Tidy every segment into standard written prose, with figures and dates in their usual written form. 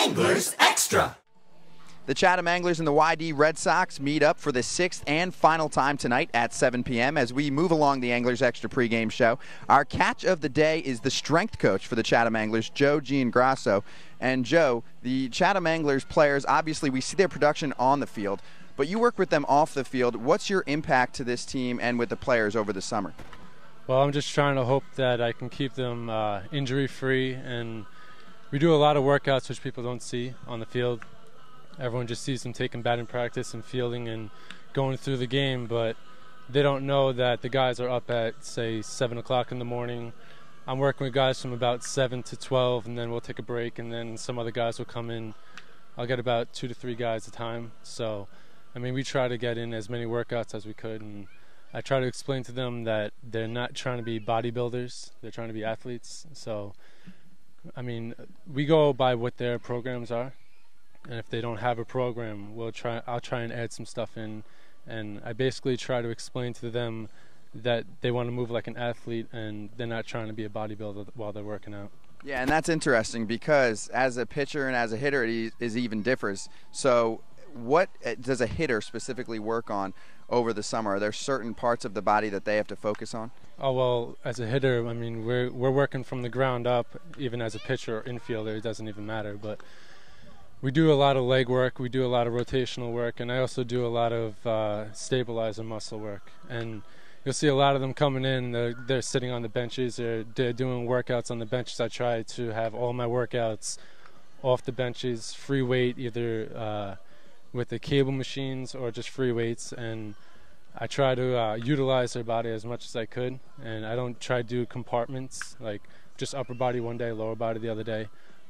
Anglers Extra. The Chatham Anglers and the YD Red Sox meet up for the 6th and final time tonight at 7 p.m. as we move along the Anglers Extra pregame show. Our catch of the day is the strength coach for the Chatham Anglers, Joe Giangrasso. And Joe, the Chatham Anglers players, obviously we see their production on the field, but you work with them off the field. What's your impact to this team and with the players over the summer? Well, I'm just trying to hope that I can keep them injury-free, and we do a lot of workouts which people don't see on the field. Everyone just sees them taking batting practice and fielding and going through the game, but they don't know that the guys are up at, say, 7 o'clock in the morning. I'm working with guys from about 7 to 12, and then we'll take a break, and then some other guys will come in. I'll get about 2 to 3 guys at a time. So, I mean, we try to get in as many workouts as we could, and I try to explain to them that they're not trying to be bodybuilders. They're trying to be athletes. So, I mean, we go by what their programs are. And if they don't have a program, I'll try and add some stuff in. And I basically try to explain to them that they want to move like an athlete and they're not trying to be a bodybuilder while they're working out. Yeah, and that's interesting because as a pitcher and as a hitter, it even differs. So what does a hitter specifically work on over the summer? Are there certain parts of the body that they have to focus on? Oh, well, as a hitter, I mean, we're working from the ground up. Even as a pitcher or infielder, it doesn't even matter. But we do a lot of leg work, we do a lot of rotational work, and I also do a lot of stabilizer muscle work. And you'll see a lot of them coming in, they're sitting on the benches, they're doing workouts on the benches. I try to have all my workouts off the benches, free weight, either with the cable machines or just free weights. And I try to utilize their body as much as I could. And I don't try to do compartments, like just upper body one day, lower body the other day.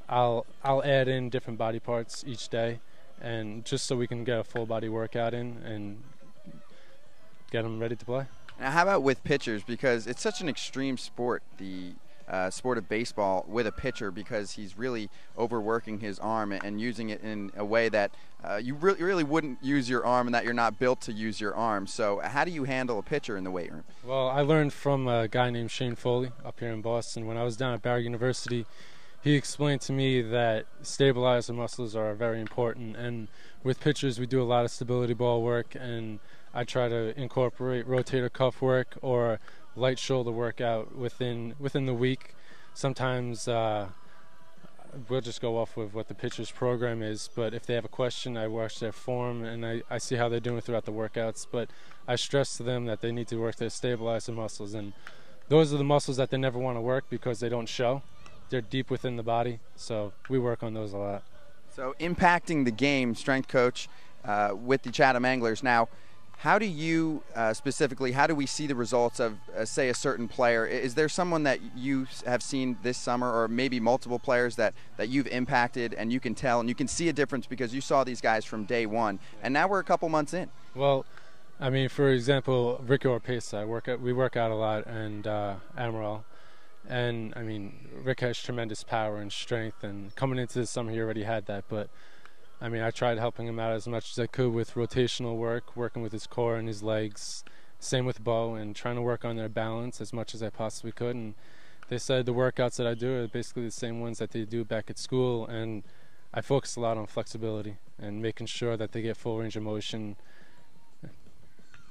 I'll add in different body parts each day, and just so we can get a full body workout in and get them ready to play. Now, how about with pitchers? Because it's such an extreme sport, the sport of baseball, with a pitcher, because he's really overworking his arm and using it in a way that you really wouldn't use your arm, and that you're not built to use your arm. So how do you handle a pitcher in the weight room? Well, I learned from a guy named Shane Foley up here in Boston. When I was down at Barry University, he explained to me that stabilizer muscles are very important, and with pitchers we do a lot of stability ball work, and I try to incorporate rotator cuff work or light shoulder workout within the week. Sometimes we'll just go off with what the pitcher's program is, but if they have a question, I watch their form and I see how they're doing throughout the workouts. But I stress to them that they need to work their stabilizer muscles, and those are the muscles that they never want to work because they don't show. They're deep within the body, so we work on those a lot. So impacting the game, strength coach with the Chatham Anglers. Now, how do you specifically, how do we see the results of, say, a certain player? Is there someone that you have seen this summer, or maybe multiple players that you've impacted and you can tell and you can see a difference because you saw these guys from day one, and now we're a couple months in? Well, I mean, for example, Ricky Oropesa, we work out a lot, and Amaral. And, I mean, Rick has tremendous power and strength, and coming into the summer he already had that. But, I mean, I tried helping him out as much as I could with rotational work, working with his core and his legs. Same with Bo, and trying to work on their balance as much as I possibly could. And they said the workouts that I do are basically the same ones that they do back at school. And I focus a lot on flexibility and making sure that they get full range of motion.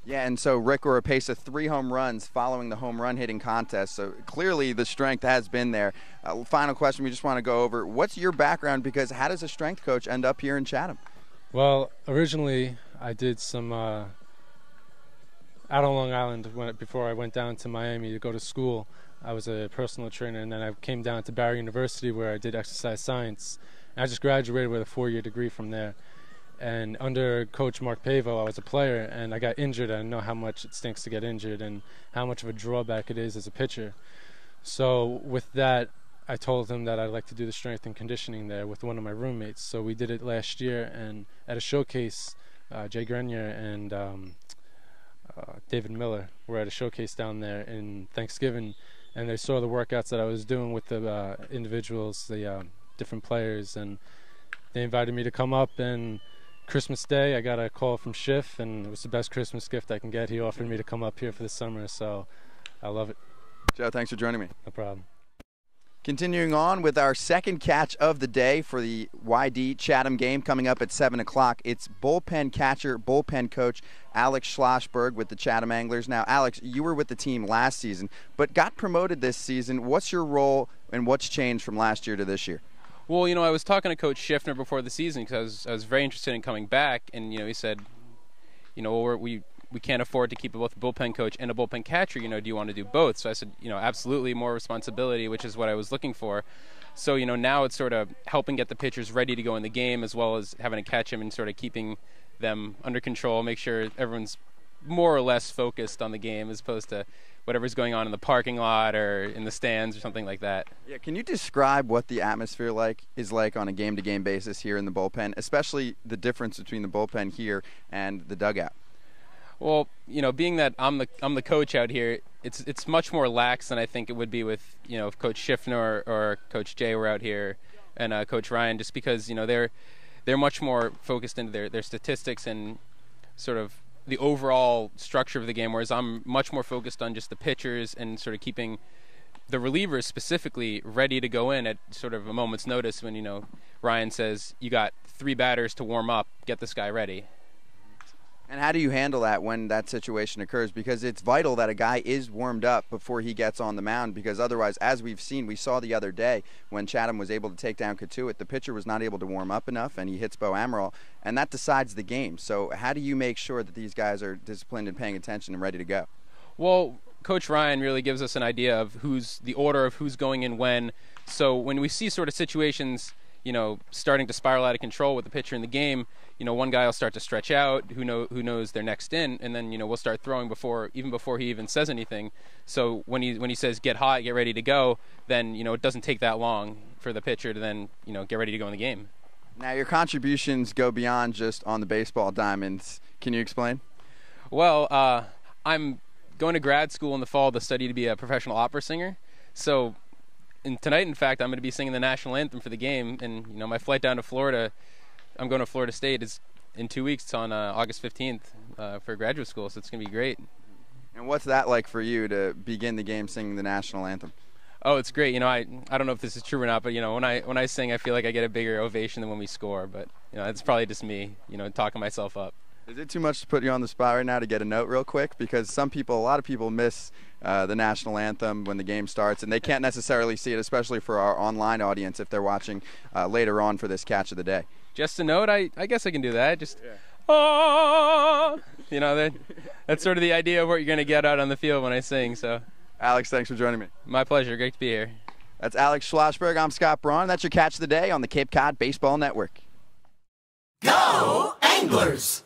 Yeah, and so Rick Oropesa, 3 home runs following the home run hitting contest. So clearly the strength has been there. Final question we just want to go over. What's your background? Because how does a strength coach end up here in Chatham? Well, originally I did some out on Long Island before I went down to Miami to go to school. I was a personal trainer, and then I came down to Barry University where I did exercise science. And I just graduated with a 4-year degree from there. And under Coach Mark Pavo, I was a player, and I got injured. I know how much it stinks to get injured and how much of a drawback it is as a pitcher. So with that, I told him that I'd like to do the strength and conditioning there with one of my roommates. So we did it last year, and at a showcase, Jay Grenier and David Miller were at a showcase down there in Thanksgiving, and they saw the workouts that I was doing with the individuals, the different players, and they invited me to come up. And Christmas Day, I got a call from Schiff, and it was the best Christmas gift I can get. He offered me to come up here for the summer, so I love it. Joe, thanks for joining me. No problem. Continuing on with our second catch of the day for the YD Chatham game coming up at 7 o'clock. It's bullpen catcher, bullpen coach Alex Schlosberg with the Chatham Anglers. Now, Alex, you were with the team last season, but got promoted this season. What's your role and what's changed from last year to this year? Well, I was talking to Coach Schiffner before the season because I was very interested in coming back, and he said, we can't afford to keep both a bullpen coach and a bullpen catcher. Do you want to do both? So I said, absolutely, more responsibility, which is what I was looking for. So, now it's sort of helping get the pitchers ready to go in the game, as well as having to catch them and sort of keeping them under control, make sure everyone's more or less focused on the game as opposed to whatever's going on in the parking lot or in the stands or something like that. Yeah, can you describe what the atmosphere is like on a game-to-game basis here in the bullpen, especially the difference between the bullpen here and the dugout? Well, being that I'm the coach out here, it's much more lax than I think it would be with if Coach Schiffner or Coach Jay were out here and Coach Ryan, just because they're much more focused into their statistics and sort of the overall structure of the game, whereas I'm much more focused on just the pitchers and sort of keeping the relievers specifically ready to go in at sort of a moment's notice when Ryan says you got 3 batters to warm up, get this guy ready. And how do you handle that when that situation occurs? Because it's vital that a guy is warmed up before he gets on the mound, because otherwise, as we saw the other day when Chatham was able to take down Katuitt, the pitcher was not able to warm up enough, and he hits Bo Amaral, and that decides the game. So how do you make sure that these guys are disciplined and paying attention and ready to go? Well, Coach Ryan really gives us an idea of the order of who's going in when. So when we see sort of situations starting to spiral out of control with the pitcher in the game, one guy will start to stretch out, who knows they're next in, and then we'll start throwing before he even says anything. So when he says get hot, get ready to go, then it doesn't take that long for the pitcher to then get ready to go in the game. Now your contributions go beyond just on the baseball diamonds. Can you explain? Well, I'm going to grad school in the fall to study to be a professional opera singer. So tonight, in fact, I'm going to be singing the national anthem for the game, and my flight down to Florida, I'm going to Florida State, is in 2 weeks. It's on August 15th for graduate school, so it's going to be great. And what's that like for you to begin the game singing the national anthem? Oh, it's great. I don't know if this is true or not, but when I sing, I feel like I get a bigger ovation than when we score. But it's probably just me, talking myself up. Is it too much to put you on the spot right now to get a note real quick? Because a lot of people miss the national anthem when the game starts, and they can't necessarily see it, especially for our online audience if they're watching later on for this catch of the day. Just a note, I guess I can do that. Just, oh, that's sort of the idea of what you're going to get out on the field when I sing. So, Alex, thanks for joining me. My pleasure. Great to be here. That's Alex Schlosberg. I'm Scott Braun. That's your catch of the day on the Cape Cod Baseball Network. Go Anglers!